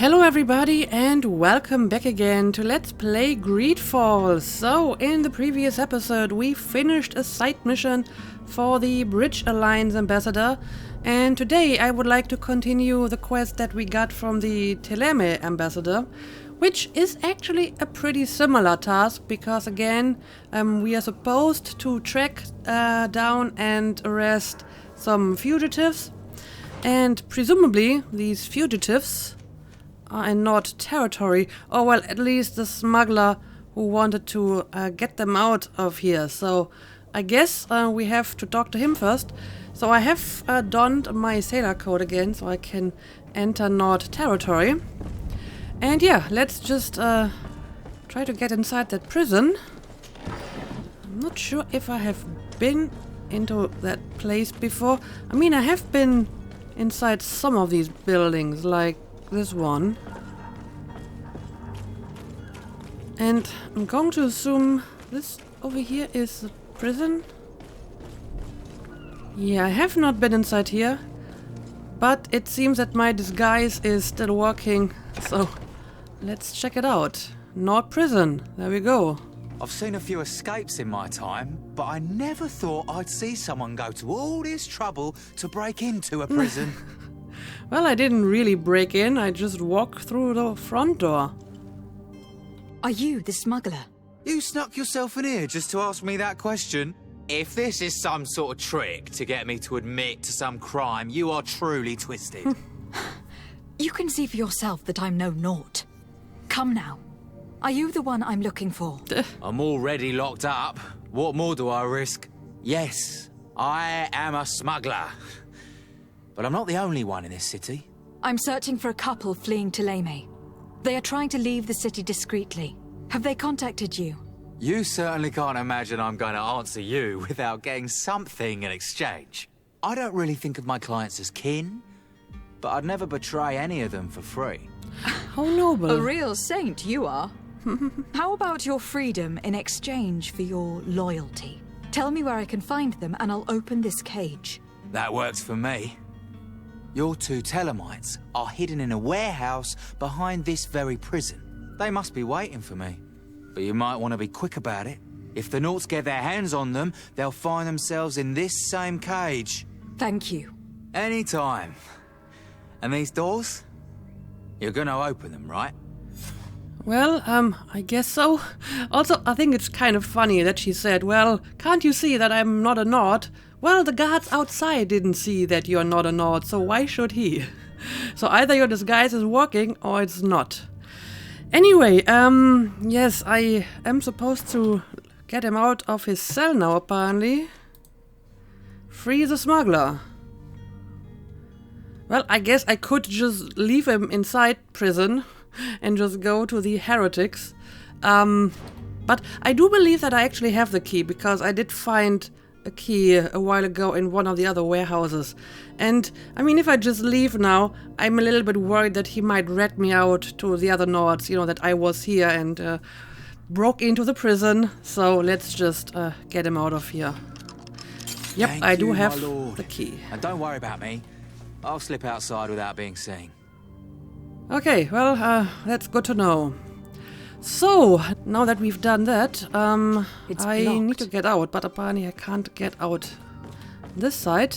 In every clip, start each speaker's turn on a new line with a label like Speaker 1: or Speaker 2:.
Speaker 1: Hello everybody and welcome back again to Let's Play Greedfall. So, in the previous episode we finished a side mission for the Bridge Alliance ambassador, and today I would like to continue the quest that we got from the Teer ambassador, which is actually a pretty similar task because again we are supposed to track down and arrest some fugitives, and presumably these fugitives are in Nord territory, or well, at least the smuggler who wanted to get them out of here. So I guess we have to talk to him first. So I have donned my sailor coat again so I can enter Nord territory. And yeah, let's just try to get inside that prison. I'm not sure if I have been into that place before. I mean, I have been inside some of these buildings, like this one. And I'm going to assume this over here is the prison. Yeah, I have not been inside here, but it seems that my disguise is still working, so let's check it out. Nord prison, there we go.
Speaker 2: I've seen a few escapes in my time, but I never thought I'd see someone go to all this trouble to break into a prison.
Speaker 1: Well, I didn't really break in, I just walked through the front door.
Speaker 3: Are you the smuggler?
Speaker 2: You snuck yourself in here just to ask me that question? If this is some sort of trick to get me to admit to some crime, you are truly twisted.
Speaker 3: You can see for yourself that I'm no naught. Come now. Are you the one I'm looking for?
Speaker 2: I'm already locked up. What more do I risk? Yes, I am a smuggler. But I'm not the only one in this city.
Speaker 3: I'm searching for a couple fleeing to Teer. They are trying to leave the city discreetly. Have they contacted you?
Speaker 2: You certainly can't imagine I'm going to answer you without getting something in exchange. I don't really think of my clients as kin, but I'd never betray any of them for free.
Speaker 1: How noble.
Speaker 3: A real saint you are. How about your freedom in exchange for your loyalty? Tell me where I can find them and I'll open this cage.
Speaker 2: That works for me. Your two Telemites are hidden in a warehouse behind this very prison. They must be waiting for me. But you might want to be quick about it. If the Nauts get their hands on them, they'll find themselves in this same cage.
Speaker 3: Thank you.
Speaker 2: Anytime. And these doors? You're gonna open them, right?
Speaker 1: Well, I guess so. Also, I think it's kind of funny that she said, well, can't you see that I'm not a Nord? Well, the guards outside didn't see that you're not a Nord, so why should he? So either your disguise is working or it's not. Anyway, yes, I am supposed to get him out of his cell now, apparently. Free the smuggler. Well, I guess I could just leave him inside prison and just go to the heretics. But I do believe that I actually have the key, because I did find a key a while ago in one of the other warehouses. And, I mean, if I just leave now, I'm a little bit worried that he might rat me out to the other Nords, you know, that I was here and broke into the prison. So let's just get him out of here. Yep,
Speaker 2: Thank
Speaker 1: I do
Speaker 2: you,
Speaker 1: have
Speaker 2: my lord.
Speaker 1: the key.
Speaker 2: And don't worry about me. I'll slip outside without being seen.
Speaker 1: Okay, well, that's good to know. So, now that we've done that,
Speaker 3: It's
Speaker 1: I
Speaker 3: blocked.
Speaker 1: need to get out, but apparently I can't get out this side.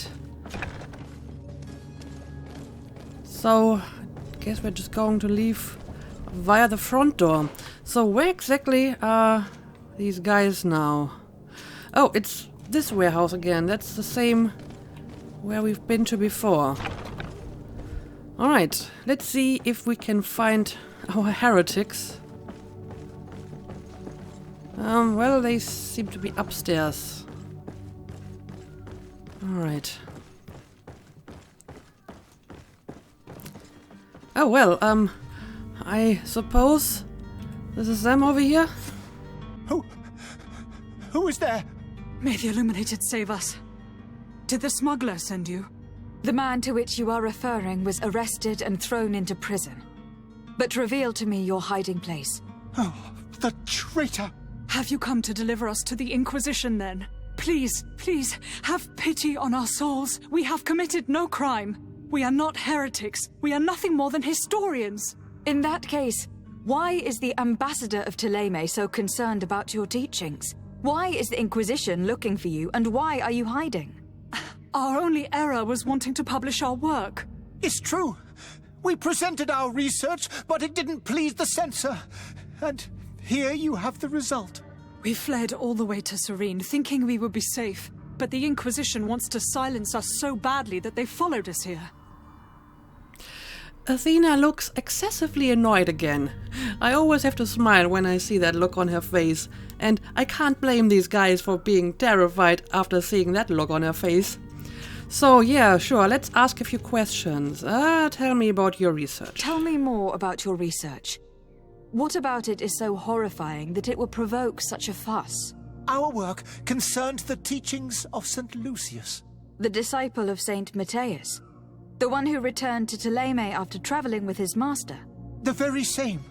Speaker 1: So, I guess we're just going to leave via the front door. So, where exactly are these guys now? Oh, it's this warehouse again. That's the same where we've been to before. Alright, let's see if we can find our heretics. Well, they seem to be upstairs. Alright. Oh, well, I suppose this is them over here?
Speaker 4: Who is there?
Speaker 5: May the Illuminated save us. Did the smuggler send you?
Speaker 3: The man to which you are referring was arrested and thrown into prison. But reveal to me your hiding place.
Speaker 4: Oh, the traitor!
Speaker 5: Have you come to deliver us to the Inquisition then? Please, please, have pity on our souls. We have committed no crime. We are not heretics. We are nothing more than historians.
Speaker 3: In that case, why is the ambassador of Thélème so concerned about your teachings? Why is the Inquisition looking for you, and why are you hiding?
Speaker 5: Our only error was wanting to publish our work.
Speaker 4: It's true. We presented our research, but it didn't please the censor. And here you have the result.
Speaker 5: We fled all the way to Serene, thinking we would be safe. But the Inquisition wants to silence us so badly that they followed us here.
Speaker 1: Athena looks excessively annoyed again. I always have to smile when I see that look on her face, and I can't blame these guys for being terrified after seeing that look on her face. So yeah, sure, let's ask a few questions. Tell me about your research.
Speaker 3: Tell me more about your research. What about it is so horrifying that it would provoke such a fuss?
Speaker 4: Our work concerned the teachings of St. Lucius.
Speaker 3: The disciple of Saint Matthias? The one who returned to Thélème after traveling with his master?
Speaker 4: The very same.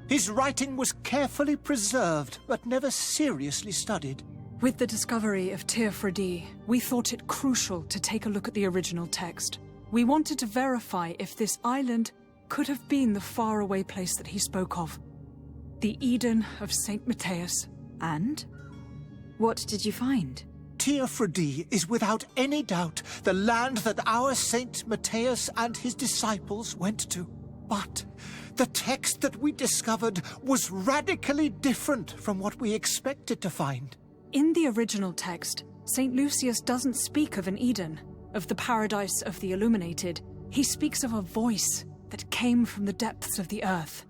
Speaker 4: His writing was carefully preserved, but never seriously studied.
Speaker 5: With the discovery of Teer Fradee, we thought it crucial to take a look at the original text. We wanted to verify if this island could have been the faraway place that he spoke of. The Eden of Saint Matthias.
Speaker 3: And? What did you find?
Speaker 4: Teer Fradee is without any doubt the land that our Saint Matthias and his disciples went to. But the text that we discovered was radically different from what we expected to find.
Speaker 5: In the original text, St. Lucius doesn't speak of an Eden, of the paradise of the illuminated. He speaks of a voice that came from the depths of the earth,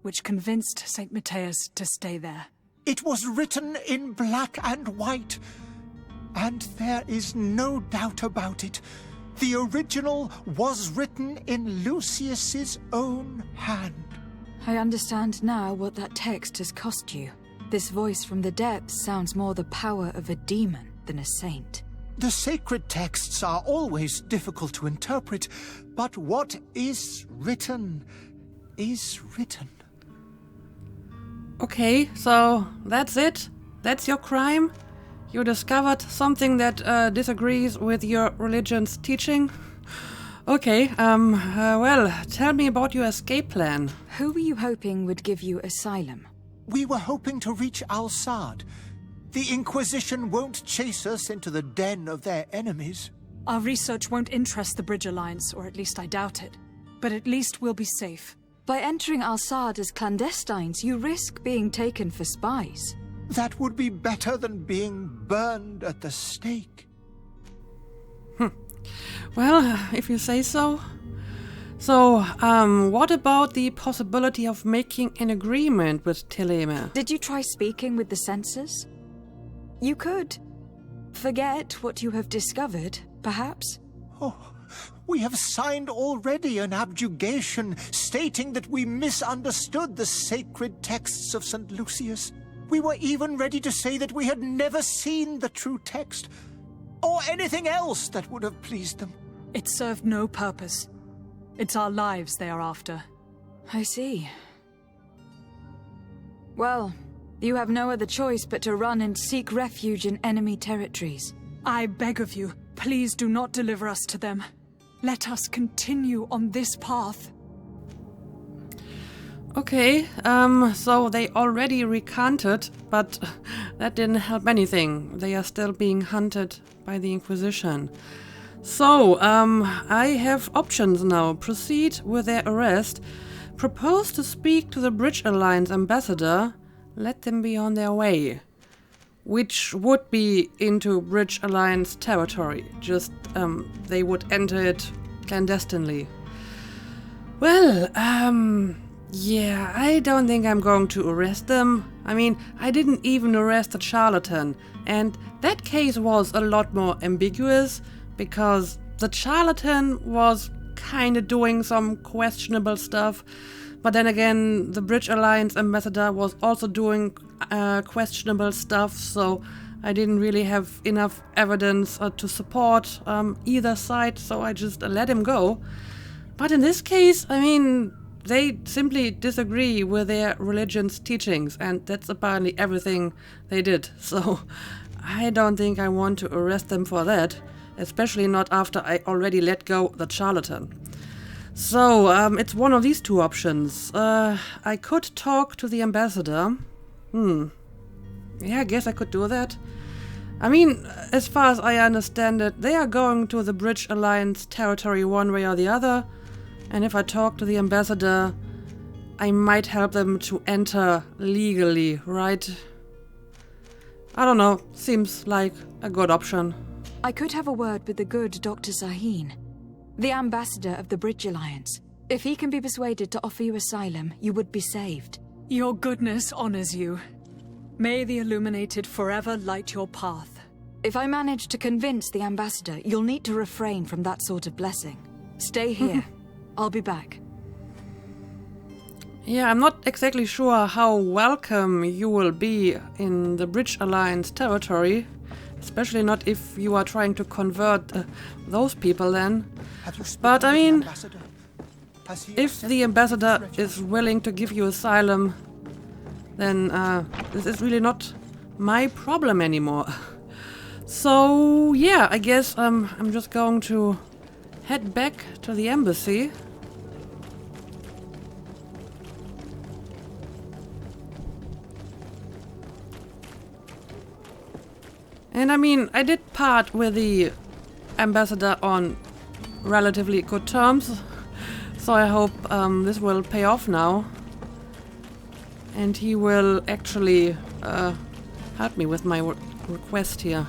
Speaker 5: which convinced St. Matthias to stay there.
Speaker 4: It was written in black and white, and there is no doubt about it. The original was written in Lucius's own hand.
Speaker 3: I understand now what that text has cost you. This voice from the depths sounds more the power of a demon than a saint.
Speaker 4: The sacred texts are always difficult to interpret, but what is written is written.
Speaker 1: Okay, so that's it? That's your crime? You discovered something that disagrees with your religion's teaching? Okay, well, tell me about your escape plan.
Speaker 3: Who were you hoping would give you asylum?
Speaker 4: We were hoping to reach Al-Sad. The Inquisition won't chase us into the den of their enemies.
Speaker 5: Our research won't interest the Bridge Alliance, or at least I doubt it. But at least we'll be safe.
Speaker 3: By entering Al-Sad as clandestines, you risk being taken for spies.
Speaker 4: That would be better than being burned at the stake.
Speaker 1: Well, if you say so. So, what about the possibility of making an agreement with Thélème?
Speaker 3: Did you try speaking with the censors? You could. Forget what you have discovered, perhaps?
Speaker 4: Oh, we have signed already an abjugation stating that we misunderstood the sacred texts of St. Lucius. We were even ready to say that we had never seen the true text, or anything else that would have pleased them.
Speaker 5: It served no purpose. It's our lives they are after.
Speaker 3: I see. Well, you have no other choice but to run and seek refuge in enemy territories.
Speaker 5: I beg of you, please do not deliver us to them. Let us continue on this path.
Speaker 1: Okay, so they already recanted, but that didn't help anything. They are still being hunted by the Inquisition. So, I have options now. Proceed with their arrest, propose to speak to the Bridge Alliance ambassador, let them be on their way. Which would be into Bridge Alliance territory, just, they would enter it clandestinely. Well, yeah, I don't think I'm going to arrest them. I mean, I didn't even arrest the charlatan, and that case was a lot more ambiguous, because the charlatan was kinda doing some questionable stuff, but then again, the Bridge Alliance ambassador was also doing questionable stuff, so I didn't really have enough evidence to support either side, so I just let him go. But in this case, I mean, they simply disagree with their religion's teachings, and that's apparently everything they did. So I don't think I want to arrest them for that, especially not after I already let go the charlatan. So, it's one of these two options. I could talk to the ambassador. Yeah, I guess I could do that. I mean, as far as I understand it, they are going to the Bridge Alliance territory one way or the other. And if I talk to the ambassador, I might help them to enter legally, right? I don't know. Seems like a good option.
Speaker 3: I could have a word with the good Dr. Zaheen, the ambassador of the Bridge Alliance. If he can be persuaded to offer you asylum, you would be saved.
Speaker 5: Your goodness honors you. May the Illuminated forever light your path.
Speaker 3: If I manage to convince the ambassador, you'll need to refrain from that sort of blessing. Stay here. I'll be back.
Speaker 1: Yeah, I'm not exactly sure how welcome you will be in the Bridge Alliance territory. Especially not if you are trying to convert those people then. But I mean, if the ambassador is willing to give you asylum, then this is really not my problem anymore. So yeah, I guess I'm just going to head back to the embassy. And I mean, I did part with the ambassador on relatively good terms, so I hope this will pay off now. And he will actually help me with my request here.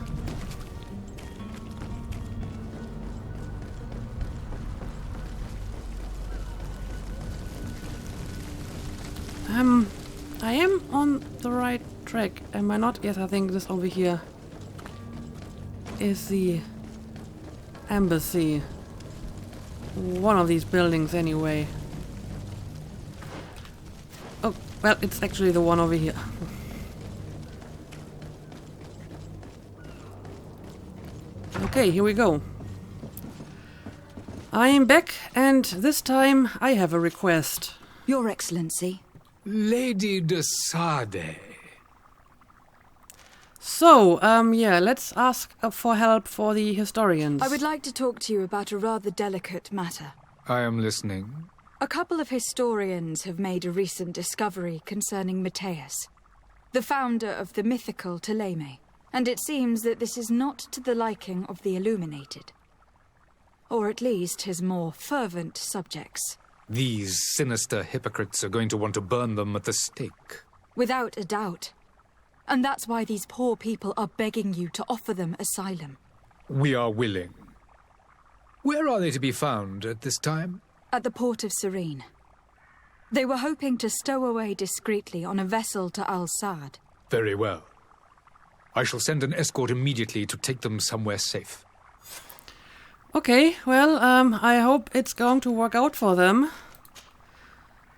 Speaker 1: I am on the right track, am I not? Yes, I think this over here is the embassy. One of these buildings anyway. Oh, well, it's actually the one over here. Okay, here we go. I am back, and this time I have a request.
Speaker 3: Your Excellency.
Speaker 6: Lady de Sade.
Speaker 1: So, yeah, let's ask for help for the historians.
Speaker 3: I would like to talk to you about a rather delicate matter.
Speaker 6: I am listening.
Speaker 3: A couple of historians have made a recent discovery concerning Mateus, the founder of the mythical Teleme, and it seems that this is not to the liking of the Illuminated. Or at least his more fervent subjects.
Speaker 6: These sinister hypocrites are going to want to burn them at the stake.
Speaker 3: Without a doubt. And that's why these poor people are begging you to offer them asylum.
Speaker 6: We are willing. Where are they to be found at this time?
Speaker 3: At the port of Serene. They were hoping to stow away discreetly on a vessel to Al-Sad.
Speaker 6: Very well. I shall send an escort immediately to take them somewhere safe.
Speaker 1: Okay, well, I hope it's going to work out for them.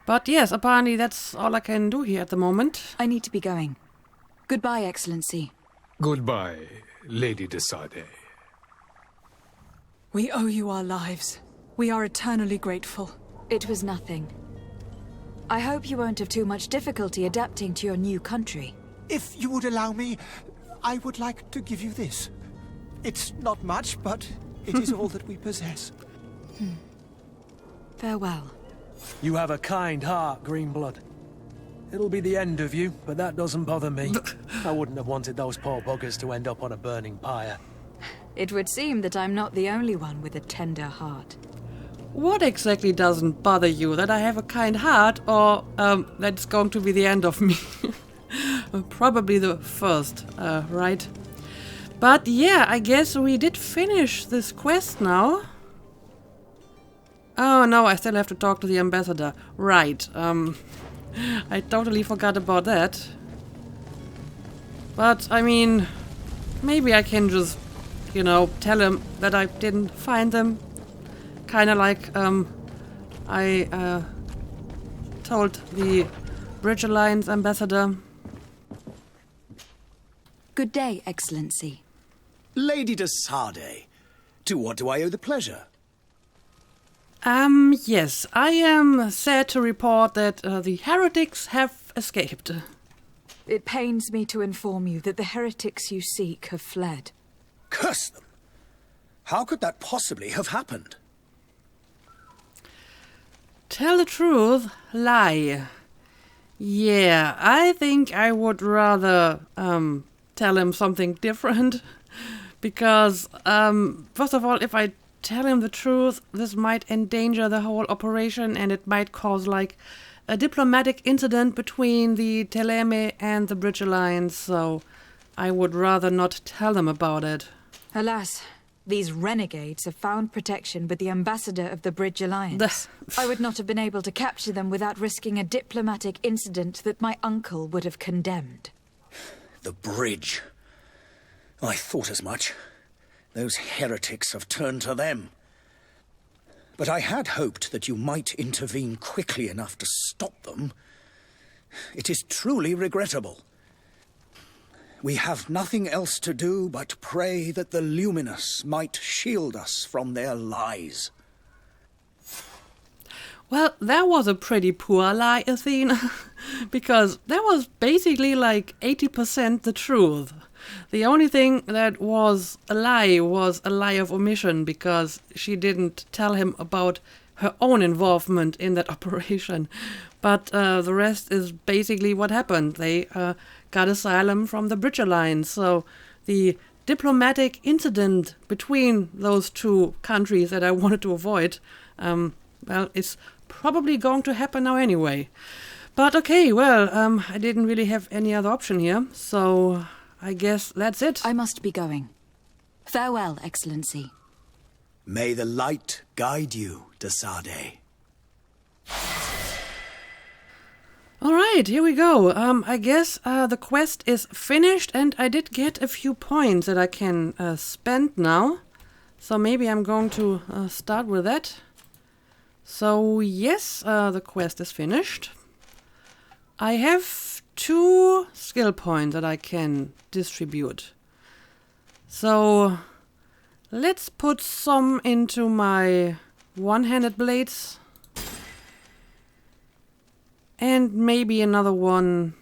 Speaker 1: But yes, apparently that's all I can do here at the moment.
Speaker 3: I need to be going. Goodbye, Excellency.
Speaker 6: Goodbye, Lady de Sade.
Speaker 5: We owe you our lives. We are eternally grateful.
Speaker 3: It was nothing. I hope you won't have too much difficulty adapting to your new country.
Speaker 4: If you would allow me, I would like to give you this. It's not much, but it is all that we possess.
Speaker 3: Farewell.
Speaker 7: You have a kind heart, Greenblood. It'll be the end of you, but that doesn't bother me. I wouldn't have wanted those poor buggers to end up on a burning pyre.
Speaker 3: It would seem that I'm not the only one with a tender heart.
Speaker 1: What exactly doesn't bother you? That I have a kind heart, or that's going to be the end of me? Probably the first, right? But yeah, I guess we did finish this quest now. Oh no, I still have to talk to the ambassador. Right, I totally forgot about that. But, I mean, maybe I can just, you know, tell him that I didn't find them. Kinda like, I told the Bridge Alliance ambassador.
Speaker 3: Good day, Excellency.
Speaker 8: Lady de Sade, to what do I owe the pleasure?
Speaker 1: Yes, I am sad to report that the heretics have escaped.
Speaker 3: It pains me to inform you that the heretics you seek have fled.
Speaker 8: Curse them! How could that possibly have happened?
Speaker 1: tell the truth, lie. Yeah, I think I would rather tell him something different. Because, first of all, if I tell him the truth, this might endanger the whole operation and it might cause, like, a diplomatic incident between the Teleme and the Bridge Alliance, so I would rather not tell them about it.
Speaker 3: Alas, these renegades have found protection with the ambassador of the Bridge Alliance. I would not have been able to capture them without risking a diplomatic incident that my uncle would have condemned.
Speaker 8: The bridge. I thought as much. Those heretics have turned to them. But I had hoped that you might intervene quickly enough to stop them. It is truly regrettable. We have nothing else to do but pray that the Luminous might shield us from their lies.
Speaker 1: Well, that was a pretty poor lie, Athene, because that was basically like 80% the truth. The only thing that was a lie of omission, because she didn't tell him about her own involvement in that operation. But the rest is basically what happened. They got asylum from the Bridge Alliance, so the diplomatic incident between those two countries that I wanted to avoid, well, it's probably going to happen now anyway. But okay, well, I didn't really have any other option here, so I guess that's it.
Speaker 3: I must be going. Farewell, Excellency.
Speaker 8: May the light guide you, de Sade.
Speaker 1: Alright, here we go. I guess the quest is finished and I did get a few points that I can spend now. So maybe I'm going to start with that. So yes, the quest is finished. I have 2 skill points that I can distribute. So let's put some into my one-handed blades. And maybe another one.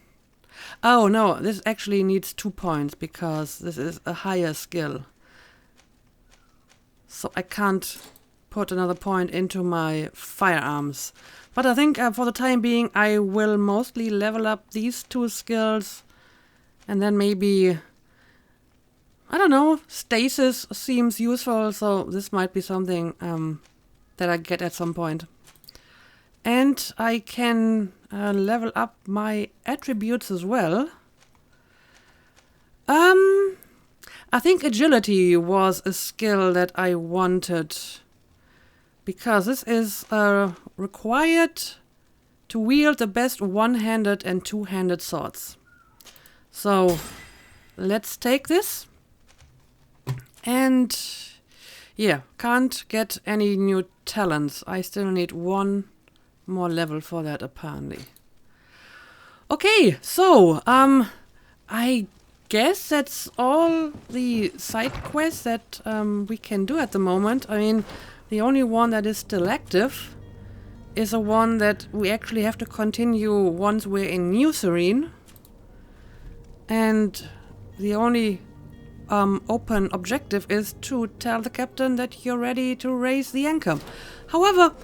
Speaker 1: Oh no, this actually needs 2 points because this is a higher skill. So I can't put another point into my firearms. But I think for the time being I will mostly level up these 2 skills. And then maybe, I don't know, stasis seems useful, so this might be something that I get at some point. And I can level up my attributes as well. I think agility was a skill that I wanted, because this is required to wield the best one-handed and two-handed swords. So let's take this. And yeah, can't get any new talents. I still need 1 more level for that, apparently. Okay, so I guess that's all the side quests that we can do at the moment. I mean, the only one that is still active is a one that we actually have to continue once we're in New Serene. And the only open objective is to tell the captain that you're ready to raise the anchor. However,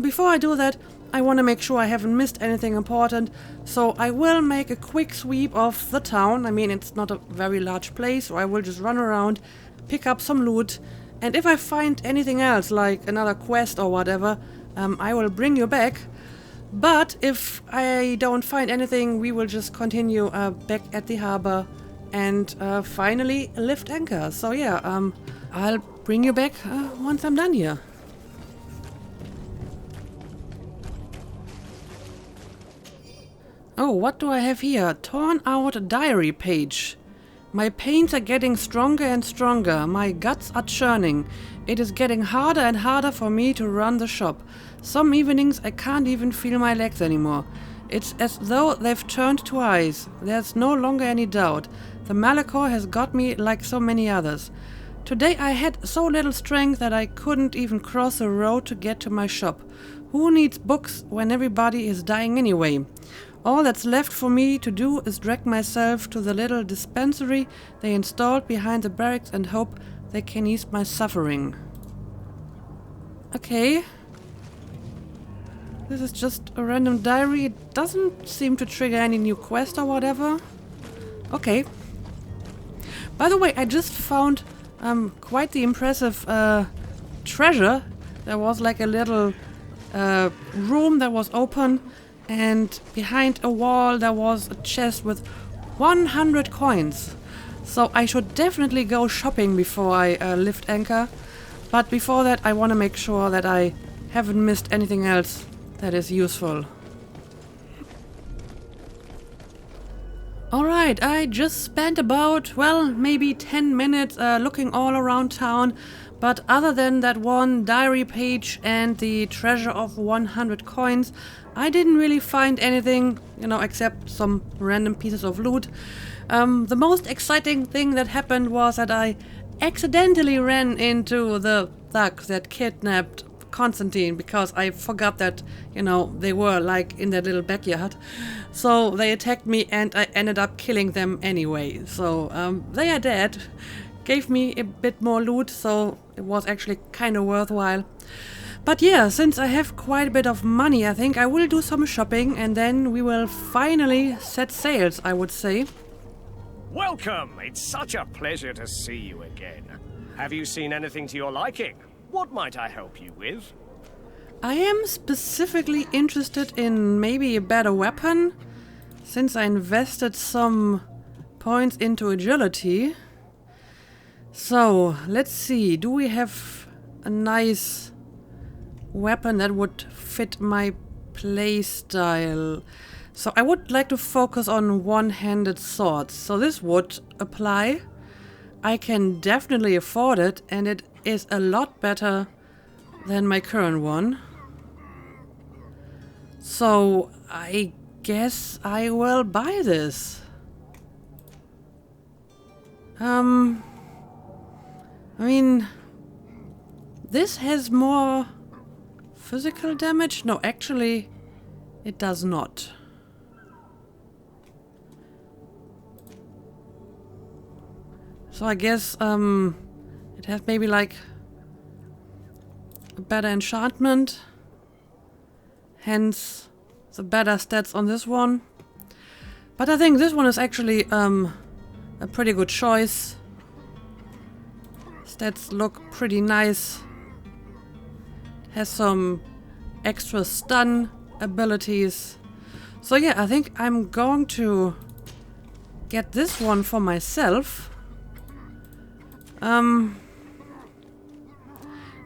Speaker 1: before I do that, I want to make sure I haven't missed anything important, so I will make a quick sweep of the town. I mean, it's not a very large place, so I will just run around, pick up some loot, and if I find anything else, like another quest or whatever, I will bring you back. But if I don't find anything, we will just continue back at the harbor and finally lift anchor. So yeah, I'll bring you back once I'm done here. Oh, what do I have here? Torn out diary page. My pains are getting stronger and stronger. My guts are churning. It is getting harder and harder for me to run the shop. Some evenings I can't even feel my legs anymore. It's as though they've turned to ice. There's no longer any doubt. The Malachor has got me like so many others. Today I had so little strength that I couldn't even cross the road to get to my shop. Who needs books when everybody is dying anyway? All that's left for me to do is drag myself to the little dispensary they installed behind the barracks and hope they can ease my suffering. Okay. This is just a random diary. It doesn't seem to trigger any new quest or whatever. Okay. By the way, I just found quite the impressive treasure. There was like a little room that was open, and behind a wall there was a chest with 100 coins. So I should definitely go shopping before I lift anchor. But before that, I want to make sure that I haven't missed anything else that is useful. Alright, I just spent about, well, maybe 10 minutes looking all around town. But other than that one diary page and the treasure of 100 coins, I didn't really find anything, you know, except some random pieces of loot. The most exciting thing that happened was that I accidentally ran into the thug that kidnapped Constantine, because I forgot that, you know, they were like in their little backyard. So they attacked me and I ended up killing them anyway. So they are dead. Gave me a bit more loot, so it was actually kind of worthwhile. But yeah, since I have quite a bit of money, I think I will do some shopping and then we will finally set sails, I would say.
Speaker 9: Welcome! It's such a pleasure to see you again. Have you seen anything to your liking? What might I help you with?
Speaker 1: I am specifically interested in maybe a better weapon, since I invested some points into agility. So, let's see, do we have a nice weapon that would fit my playstyle? So I would like to focus on one-handed swords, so this would apply. I can definitely afford it, and it is a lot better than my current one. So I guess I will buy this. I mean, this has more physical damage? No, actually, it does not. So I guess it has maybe like a better enchantment, hence the better stats on this one. But I think this one is actually a pretty good choice. Stats look pretty nice. Has some extra stun abilities. So yeah, I think I'm going to get this one for myself.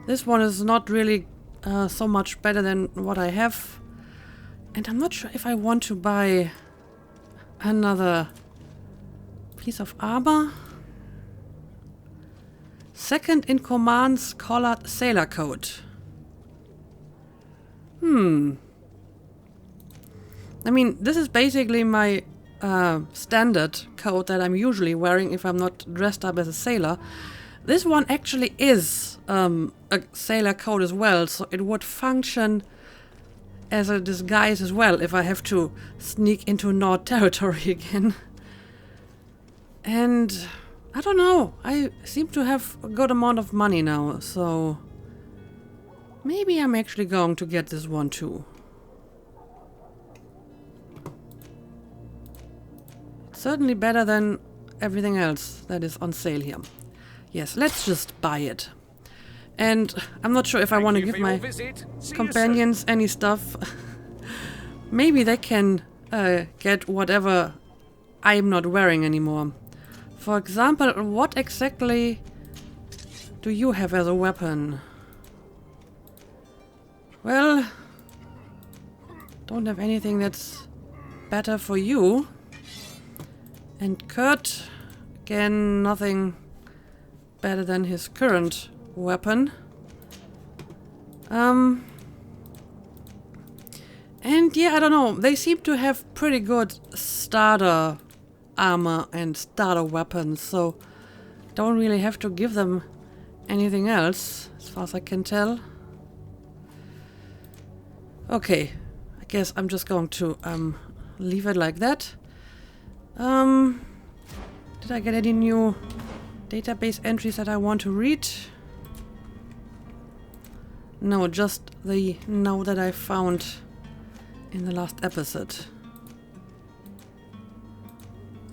Speaker 1: This one is not really so much better than what I have. And I'm not sure if I want to buy another piece of armor. Second in command's collared sailor coat. I mean, this is basically my standard coat that I'm usually wearing if I'm not dressed up as a sailor. This one actually is a sailor coat as well, so it would function as a disguise as well if I have to sneak into Nord territory again. And I don't know, I seem to have a good amount of money now, so maybe I'm actually going to get this one too. Certainly better than everything else that is on sale here. Yes, let's just buy it. And I'm not sure if I want to give my companions any stuff. Maybe they can get whatever I'm not wearing anymore. For example, what exactly do you have as a weapon? Well, don't have anything that's better for you. And Kurt, again, nothing better than his current weapon. And yeah, I don't know, they seem to have pretty good starter armor and starter weapons, so don't really have to give them anything else, as far as I can tell. Okay, I guess I'm just going to leave it like that. Did I get any new database entries that I want to read? No, just the note that I found in the last episode.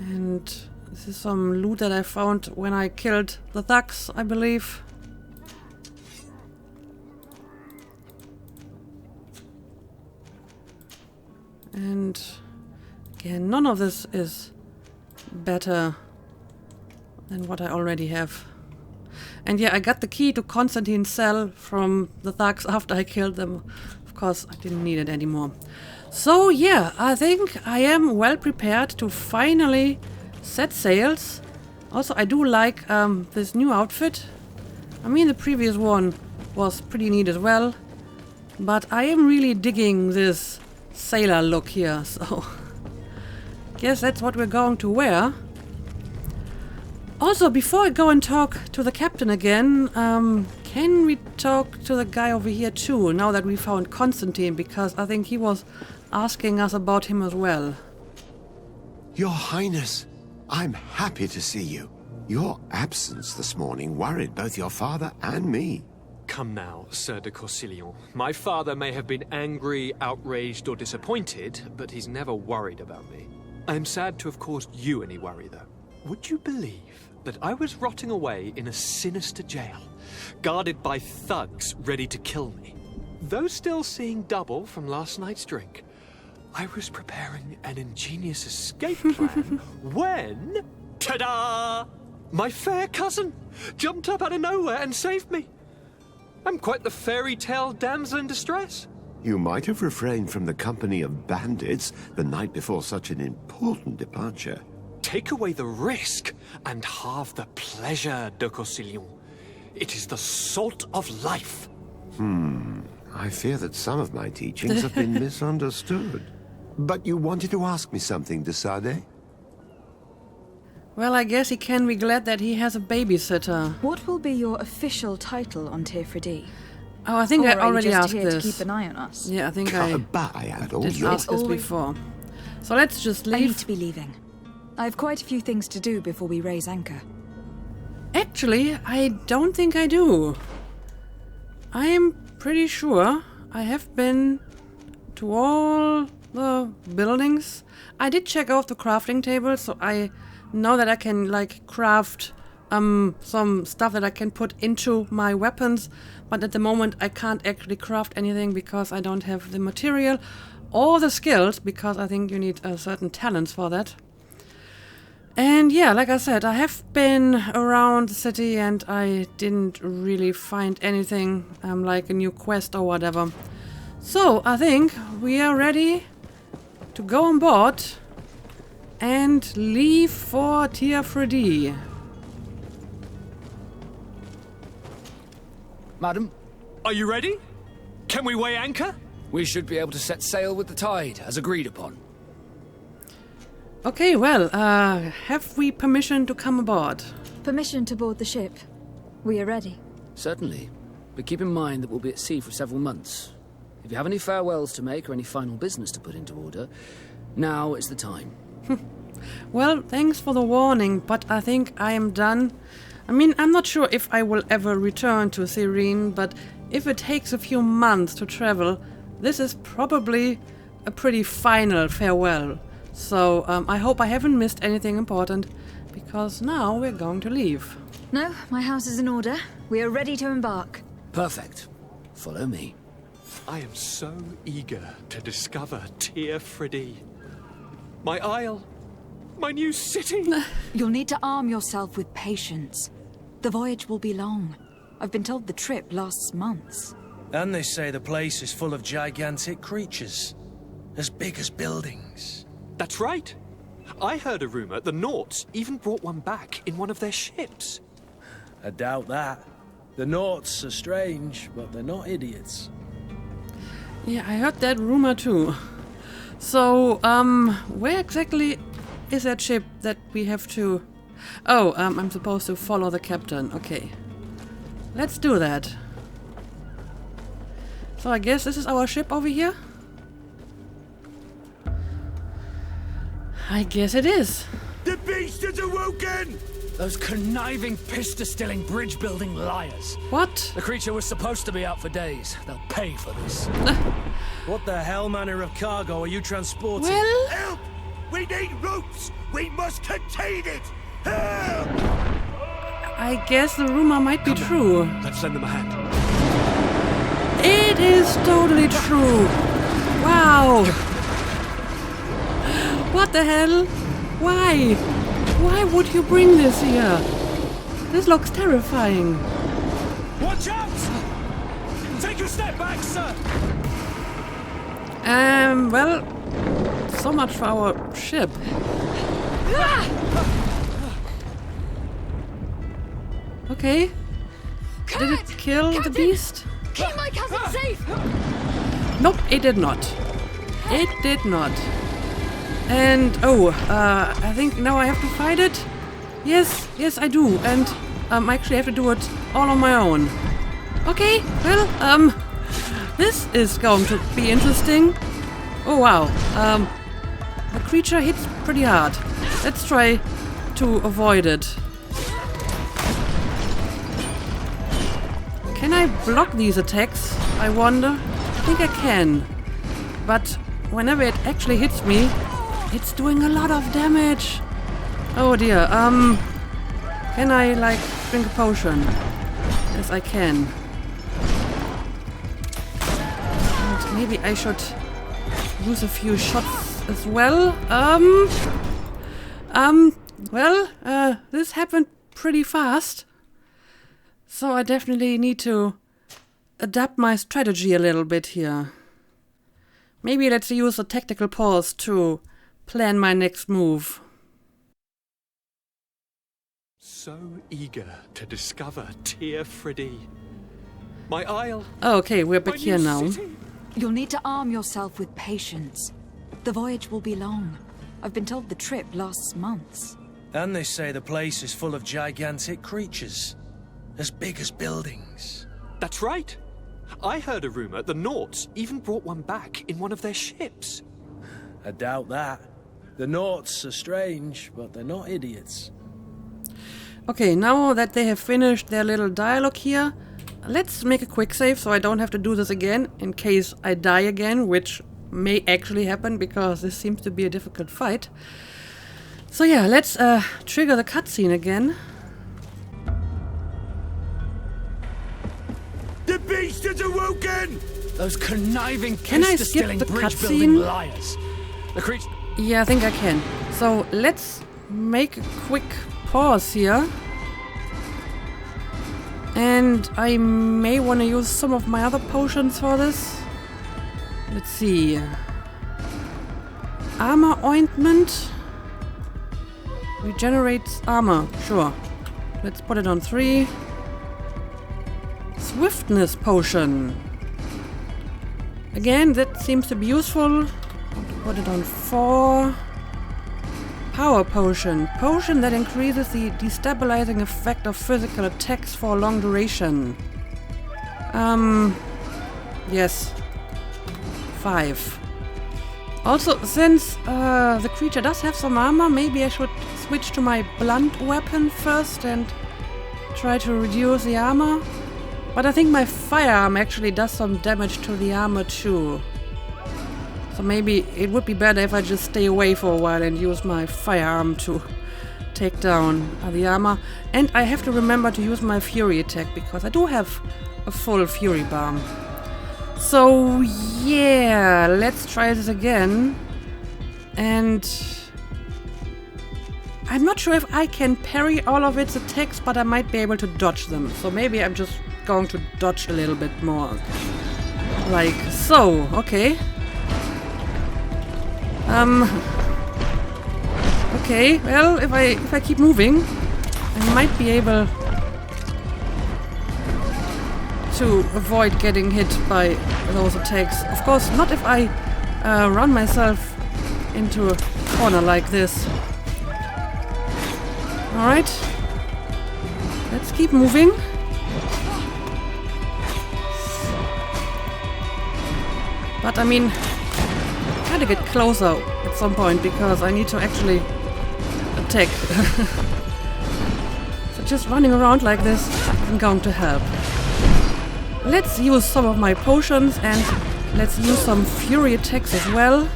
Speaker 1: And this is some loot that I found when I killed the thugs, I believe. And again, none of this is better than what I already have. And yeah, I got the key to Constantine's cell from the thugs after I killed them. Of course, I didn't need it anymore. So yeah, I think I am well prepared to finally set sails. Also, I do like this new outfit. I mean, the previous one was pretty neat as well. But I am really digging this sailor look here, so guess that's what we're going to wear. Also, before I go and talk to the captain again, can we talk to the guy over here too, now that we found Constantine, because I think he was asking us about him as well.
Speaker 10: Your Highness, I'm happy to see you. Your absence this morning worried both your father and me.
Speaker 11: Come now, Sir de Corsillon. My father may have been angry, outraged, or disappointed, but he's never worried about me. I am sad to have caused you any worry, though. Would you believe that I was rotting away in a sinister jail, guarded by thugs ready to kill me? Though still seeing double from last night's drink, I was preparing an ingenious escape plan when, ta-da! My fair cousin jumped up out of nowhere and saved me. I'm quite the fairy tale damsel in distress.
Speaker 10: You might have refrained from the company of bandits the night before such an important departure.
Speaker 11: Take away the risk and halve the pleasure, de Corsillon. It is the salt of life.
Speaker 10: I fear that some of my teachings have been misunderstood. But you wanted to ask me something, de Sade?
Speaker 1: Well, I guess he can be glad that he has a babysitter.
Speaker 3: What will be your official title on Teer Fradee?
Speaker 1: Oh, I think I already asked
Speaker 3: here
Speaker 1: this.
Speaker 3: To keep an eye on us?
Speaker 1: Yeah, I think I did ask this before. So let's just leave.
Speaker 3: I need to be leaving. I have quite a few things to do before we raise anchor.
Speaker 1: Actually, I don't think I do. I am pretty sure I have been to all the buildings. I did check out the crafting table, so I know that I can like craft some stuff that I can put into my weapons, but at the moment I can't actually craft anything because I don't have the material or the skills, because I think you need certain talents for that. And yeah, like I said, I have been around the city and I didn't really find anything like a new quest or whatever. So I think we are ready to go on board and leave for Teer Fradee.
Speaker 12: Madam?
Speaker 11: Are you ready? Can we weigh anchor?
Speaker 12: We should be able to set sail with the tide, as agreed upon.
Speaker 1: Okay, well, have we permission to come aboard?
Speaker 3: Permission to board the ship. We are ready.
Speaker 12: Certainly. But keep in mind that we'll be at sea for several months. If you have any farewells to make or any final business to put into order, now is the time.
Speaker 1: Well, thanks for the warning, but I think I am done. I mean, I'm not sure if I will ever return to Cyrene, but if it takes a few months to travel, this is probably a pretty final farewell. So I hope I haven't missed anything important, because now we're going to leave.
Speaker 3: No, my house is in order. We are ready to embark.
Speaker 12: Perfect. Follow me.
Speaker 11: I am so eager to discover Teer Fradee. My isle. My new city.
Speaker 3: You'll need to arm yourself with patience. The voyage will be long. I've been told the trip lasts months.
Speaker 7: And they say the place is full of gigantic creatures. As big as buildings.
Speaker 11: That's right. I heard a rumor the Nauts even brought one back in one of their ships.
Speaker 7: I doubt that. The Nauts are strange, but they're not idiots.
Speaker 1: Yeah, I heard that rumor too. So, where exactly is that ship that we have to... Oh, I'm supposed to follow the captain. Okay. Let's do that. So I guess this is our ship over here? I guess it is.
Speaker 13: The beast has awoken!
Speaker 12: Those conniving, piss-distilling, bridge-building liars.
Speaker 1: What?
Speaker 12: The creature was supposed to be out for days. They'll pay for this.
Speaker 7: What the hell manner of cargo are you transporting?
Speaker 1: Well...
Speaker 13: Help! We need ropes! We must contain it! Help!
Speaker 1: I guess the rumor might be true.
Speaker 11: Let's lend them a hand.
Speaker 1: It is totally true. Wow. What the hell? Why? Why would you bring this here? This looks terrifying.
Speaker 7: Watch out! Take a step back, sir!
Speaker 1: Well, so much for our ship. Okay. Did it kill the beast?
Speaker 3: Keep my cousin safe!
Speaker 1: Nope, it did not. It did not. And, I think now I have to fight it? Yes, I do. And, I actually have to do it all on my own. Okay, well, this is going to be interesting. Oh, wow. The creature hits pretty hard. Let's try to avoid it. Can I block these attacks? I wonder. I think I can. But whenever it actually hits me, it's doing a lot of damage. Oh dear. Can I, like, drink a potion? Yes, I can. And maybe I should use a few shots as well. This happened pretty fast. So I definitely need to adapt my strategy a little bit here. Maybe let's use a tactical pause to plan my next move.
Speaker 11: So eager to discover Teer Fradee. My isle.
Speaker 1: Oh, okay, we're back here now.
Speaker 3: You'll need to arm yourself with patience. The voyage will be long. I've been told the trip lasts months.
Speaker 7: And they say the place is full of gigantic creatures. As big as buildings.
Speaker 11: That's right. I heard a rumor the Nauts even brought one back in one of their ships.
Speaker 7: I doubt that. The Nauts are strange, but they're not idiots.
Speaker 1: Okay, now that they have finished their little dialogue here, let's make a quick save so I don't have to do this again in case I die again, which may actually happen because this seems to be a difficult fight. So yeah, let's trigger the cutscene again.
Speaker 13: The beast is awoken!
Speaker 12: Those conniving,
Speaker 1: Can I skip the cutscene?
Speaker 12: Liars. The creature.
Speaker 1: Yeah, I think I can. So let's make a quick pause here. And I may want to use some of my other potions for this. Let's see. Armor ointment. Regenerates armor. Sure. Let's put it on 3. Swiftness potion. Again, that seems to be useful. Put it on 4. Power potion. Potion that increases the destabilizing effect of physical attacks for a long duration. Yes. 5. Also, since the creature does have some armor, maybe I should switch to my blunt weapon first and try to reduce the armor. But I think my firearm actually does some damage to the armor too. So maybe it would be better if I just stay away for a while and use my firearm to take down the armor. And I have to remember to use my fury attack because I do have a full fury bomb. So yeah, let's try this again. And I'm not sure if I can parry all of its attacks, but I might be able to dodge them. So maybe I'm just going to dodge a little bit more. Like so, okay. Okay, well, if I keep moving, I might be able to avoid getting hit by those attacks. Of course, not if I run myself into a corner like this. Alright. Let's keep moving. But I mean, I gotta get closer at some point because I need to actually attack. So just running around like this isn't going to help. Let's use some of my potions and Let's use some fury attacks as well.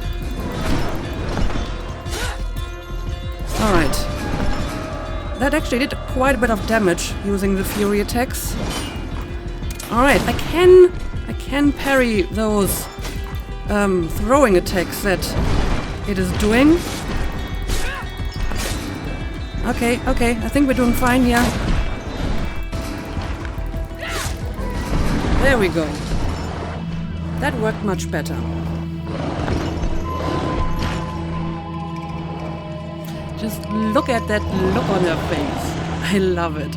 Speaker 1: Alright. That actually did quite a bit of damage using the fury attacks. Alright, I can parry those throwing attacks that it is doing. Okay, I think we're doing fine here. There we go. That worked much better. Just look at that look on her face. I love it.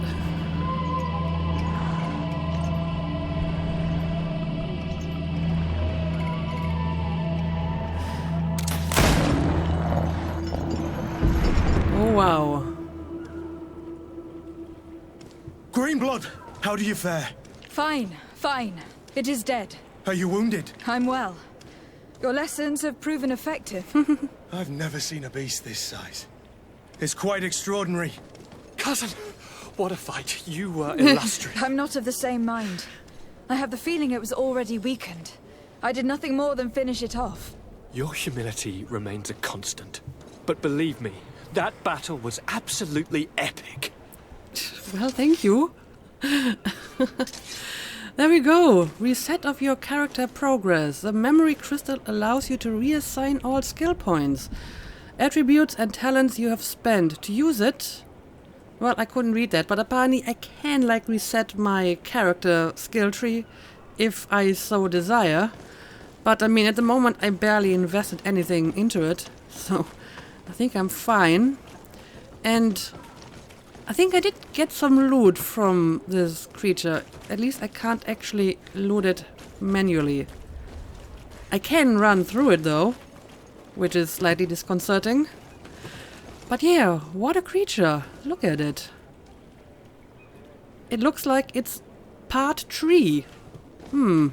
Speaker 1: Oh, wow.
Speaker 13: Greenblood, how do you fare?
Speaker 3: Fine. It is dead.
Speaker 13: Are you wounded?
Speaker 3: I'm well. Your lessons have proven effective.
Speaker 13: I've never seen a beast this size. It's quite extraordinary.
Speaker 11: Cousin, what a fight. You were illustrious.
Speaker 3: I'm not of the same mind. I have the feeling it was already weakened. I did nothing more than finish it off.
Speaker 11: Your humility remains a constant. But believe me, that battle was absolutely epic.
Speaker 1: Well, thank you. There we go. Reset of your character progress. The memory crystal allows you to reassign all skill points, attributes and talents you have spent. To use it, well, I couldn't read that, but apparently I can like reset my character skill tree if I so desire. But I mean, at the moment I barely invested anything into it, so I think I'm fine. And I think I did get some loot from this creature. At least I can't actually loot it manually. I can run through it though, which is slightly disconcerting. But yeah, what a creature. Look at it. It looks like it's part tree. And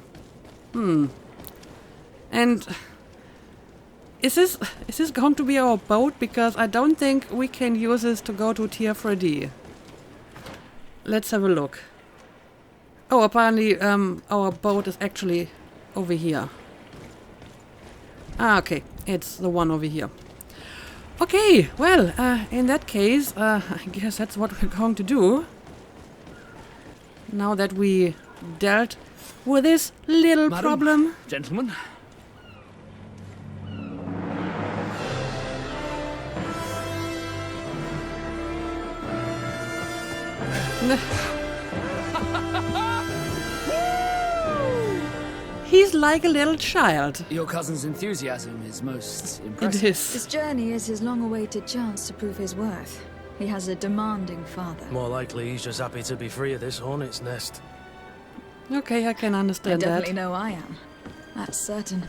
Speaker 1: is this going to be our boat? Because I don't think we can use this to go to Teer Fradee. Let's have a look. Oh, apparently our boat is actually over here. Ah, okay. It's the one over here. Okay, well, in that case, I guess that's what we're going to do. Now that we dealt with this little problem.
Speaker 12: Gentlemen.
Speaker 1: He's like a little child.
Speaker 12: Your cousin's enthusiasm is most impressive.
Speaker 1: It is.
Speaker 3: This journey is his long-awaited chance to prove his worth. He has a demanding father.
Speaker 7: More likely he's just happy to be free of this hornet's nest.
Speaker 1: Okay, I can understand
Speaker 3: I
Speaker 1: that.
Speaker 3: definitely know I am. That's certain.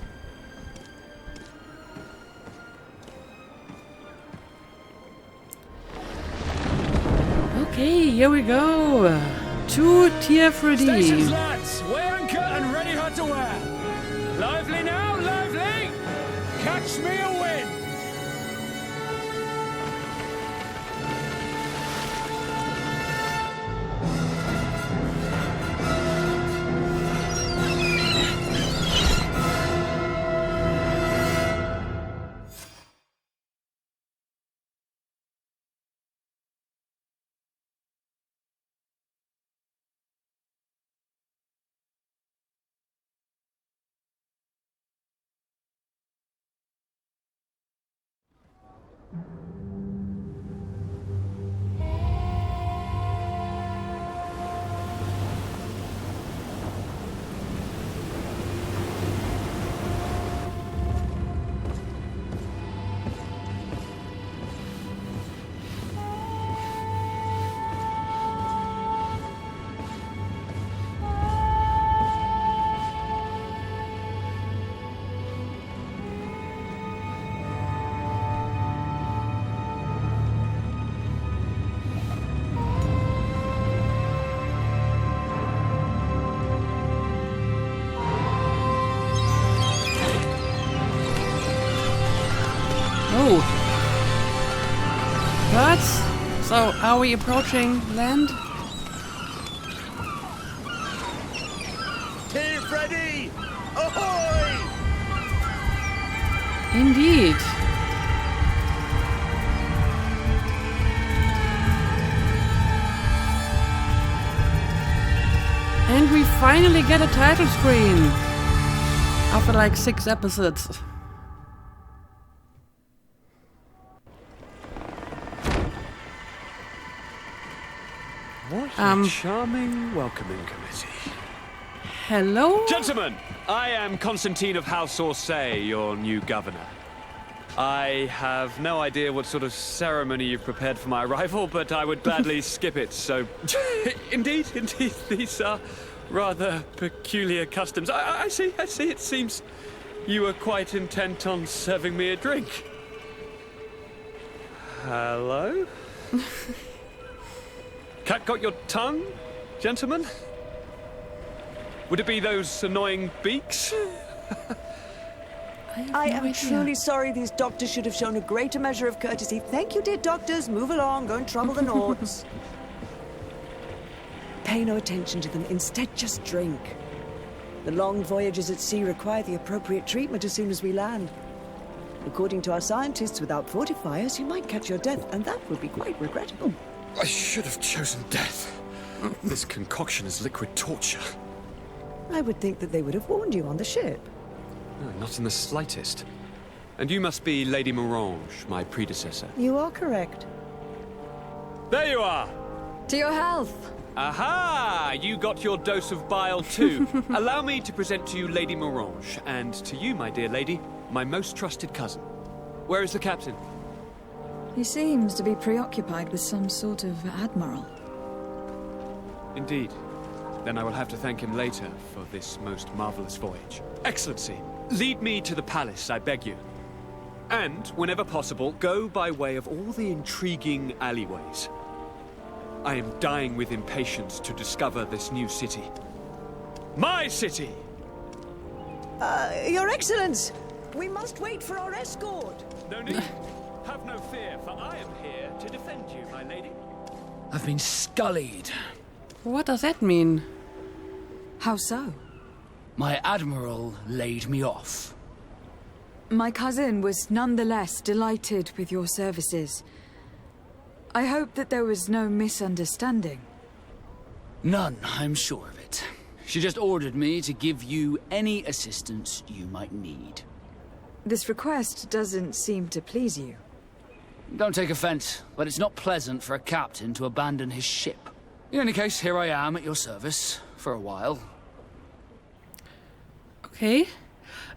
Speaker 1: Okay, here we go. To Teer Fradee.
Speaker 14: Stations, lads! Weigh anchor and ready her to wear. Lively now, lively! Catch me a wind!
Speaker 1: Oh. But, so are we approaching land?
Speaker 13: Teer Fradee! Ahoy!
Speaker 1: Indeed. And we finally get a title screen. After like 6 episodes.
Speaker 11: What a charming welcoming committee.
Speaker 1: Hello?
Speaker 11: Gentlemen, I am Constantine of House Orsay, your new governor. I have no idea what sort of ceremony you've prepared for my arrival, but I would gladly skip it, so... Indeed, these are rather peculiar customs. I see, it seems you were quite intent on serving me a drink. Hello? Cat got your tongue, gentlemen? Would it be those annoying beaks?
Speaker 15: I am truly sorry. These doctors should have shown a greater measure of courtesy. Thank you, dear doctors. Move along. Don't trouble the Nauts. Pay no attention to them. Instead, just drink. The long voyages at sea require the appropriate treatment as soon as we land. According to our scientists, without fortifiers, you might catch your death, and that would be quite regrettable.
Speaker 11: I should have chosen death. This concoction is liquid torture.
Speaker 15: I would think that they would have warned you on the ship.
Speaker 11: No, not in the slightest. And you must be Lady Morange, my predecessor.
Speaker 15: You are correct.
Speaker 11: There you are!
Speaker 3: To your health!
Speaker 11: Aha! You got your dose of bile too. Allow me to present to you Lady Morange, and to you, my dear lady, my most trusted cousin. Where is the captain?
Speaker 3: He seems to be preoccupied with some sort of Admiral.
Speaker 11: Indeed. Then I will have to thank him later for this most marvelous voyage. Excellency, lead me to the palace, I beg you. And, whenever possible, go by way of all the intriguing alleyways. I am dying with impatience to discover this new city. My city!
Speaker 15: Your Excellence! We must wait for our escort!
Speaker 11: No need. Have no fear, for I am here to defend you, my lady.
Speaker 12: I've been scullied.
Speaker 1: What does that mean?
Speaker 3: How so?
Speaker 12: My Admiral laid me off.
Speaker 3: My cousin was nonetheless delighted with your services. I hope that there was no misunderstanding.
Speaker 12: None, I'm sure of it. She just ordered me to give you any assistance you might need.
Speaker 3: This request doesn't seem to please you.
Speaker 12: Don't take offense, but it's not pleasant for a captain to abandon his ship. In any case, here I am at your service, for a while.
Speaker 1: Okay.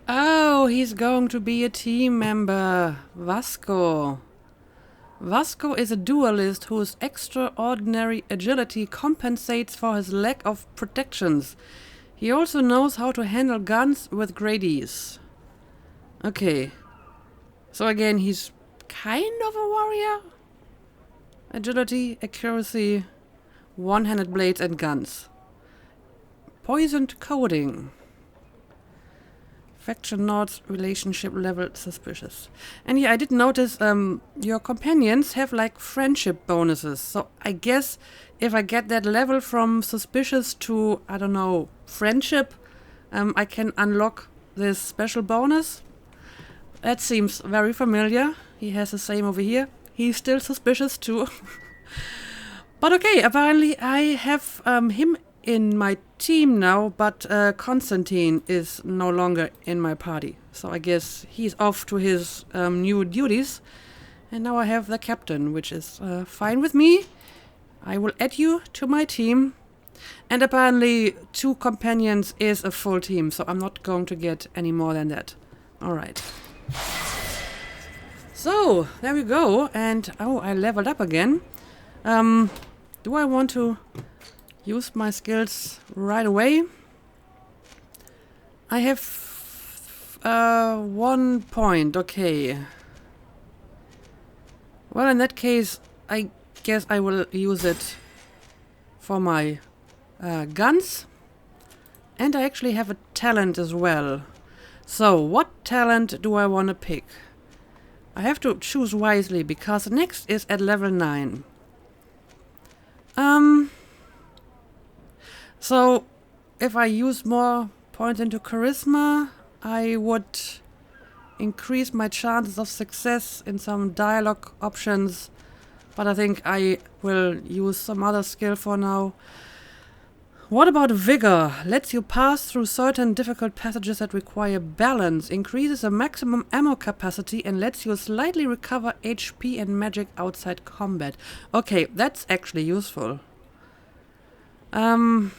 Speaker 1: Oh, he's going to be a team member. Vasco. Vasco is a duelist whose extraordinary agility compensates for his lack of protections. He also knows how to handle guns with great ease. Okay. So again, he's kind of a warrior. Agility, accuracy, one-handed blades and guns. Poisoned coding. Faction nods, relationship level suspicious. And yeah, I did notice your companions have like friendship bonuses. So I guess if I get that level from suspicious to, I don't know, friendship, I can unlock this special bonus. That seems very familiar. He has the same over here. He's still suspicious too. But okay, apparently I have him in my team now, but Constantine is no longer in my party. So I guess he's off to his new duties. And now I have the captain, which is fine with me. I will add you to my team. And apparently 2 companions is a full team, so I'm not going to get any more than that. Alright. So, there we go. And, oh, I leveled up again. Do I want to use my skills right away? I have 1 point, okay. Well, in that case, I guess I will use it for my guns. And I actually have a talent as well. So, what talent do I want to pick? I have to choose wisely, because the next is at level 9. So, if I use more points into charisma, I would increase my chances of success in some dialogue options, but I think I will use some other skill for now. What about Vigor? Lets you pass through certain difficult passages that require balance, increases the maximum ammo capacity, and lets you slightly recover HP and magic outside combat. Okay, that's actually useful. Of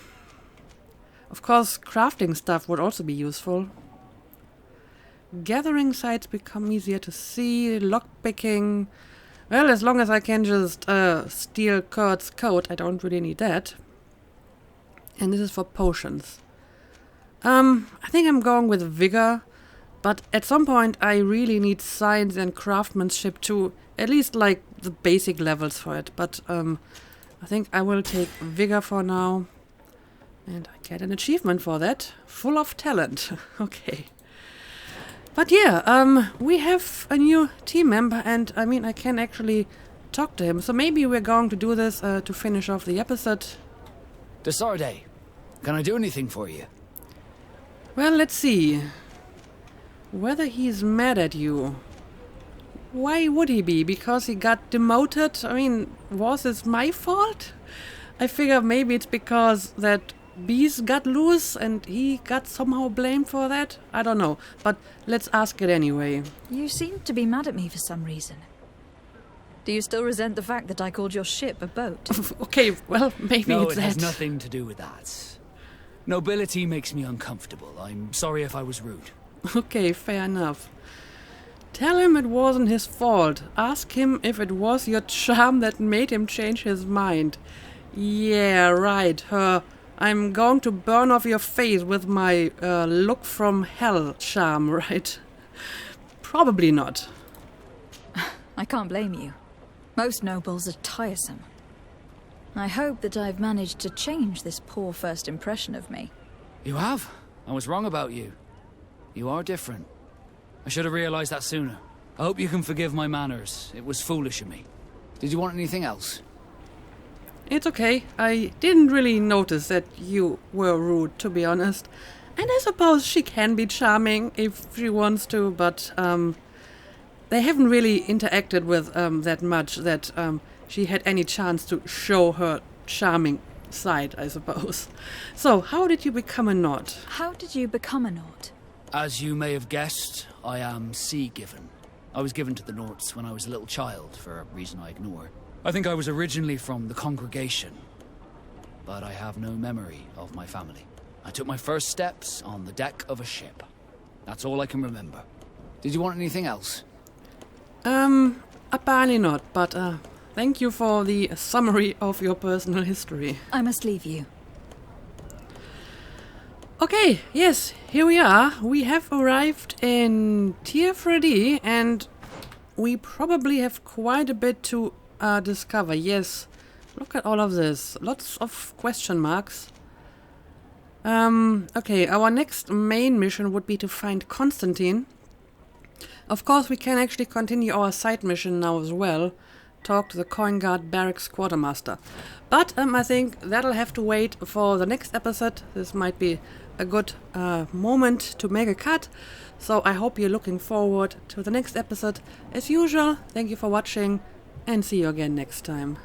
Speaker 1: course, crafting stuff would also be useful. Gathering sites become easier to see. Lockpicking. Well, as long as I can just steal Kurt's coat, I don't really need that. And this is for potions. I think I'm going with Vigor, but at some point I really need science and craftsmanship too. At least like the basic levels for it. But I think I will take Vigor for now. And I get an achievement for that. Full of talent. Okay. But yeah, we have a new team member, and I mean, I can actually talk to him. So maybe we're going to do this to finish off the episode.
Speaker 12: Desarde, can I do anything for you?
Speaker 1: Well, let's see. Whether he's mad at you. Why would he be? Because he got demoted? I mean, was this my fault? I figure maybe it's because that bees got loose and he got somehow blamed for that. I don't know, but let's ask it anyway.
Speaker 3: You seem to be mad at me for some reason. Do you still resent the fact that I called your ship a boat?
Speaker 1: Okay, well, maybe
Speaker 12: no,
Speaker 1: it's that.
Speaker 12: No, it has nothing to do with that. Nobility makes me uncomfortable. I'm sorry if I was rude.
Speaker 1: Okay, fair enough. Tell him it wasn't his fault. Ask him if it was your charm that made him change his mind. Yeah, right, her I'm going to burn off your face with my look from hell charm, right? Probably not.
Speaker 3: I can't blame you. Most nobles are tiresome. I hope that I've managed to change this poor first impression of me.
Speaker 12: You have? I was wrong about you. You are different. I should have realized that sooner. I hope you can forgive my manners. It was foolish of me. Did you want anything else?
Speaker 1: It's okay. I didn't really notice that you were rude, to be honest. And I suppose she can be charming if she wants to, but they haven't really interacted with that much that she had any chance to show her charming side, I suppose. So, how did you become a Nord?
Speaker 3: How did you become a Nord?
Speaker 12: As you may have guessed, I am sea-given. I was given to the Nords when I was a little child, for a reason I ignore. I think I was originally from the congregation, but I have no memory of my family. I took my first steps on the deck of a ship. That's all I can remember. Did you want anything else?
Speaker 1: Apparently not, but thank you for the summary of your personal history.
Speaker 3: I must leave you.
Speaker 1: Okay, yes, here we are. We have arrived in Teer Fradee, and we probably have quite a bit to discover. Yes, look at all of this. Lots of question marks. Okay, our next main mission would be to find Constantine. Of course, we can actually continue our side mission now as well. Talk to the Coin Guard Barracks Quartermaster. But I think that'll have to wait for the next episode. This might be a good moment to make a cut. So I hope you're looking forward to the next episode. As usual, thank you for watching, and see you again next time.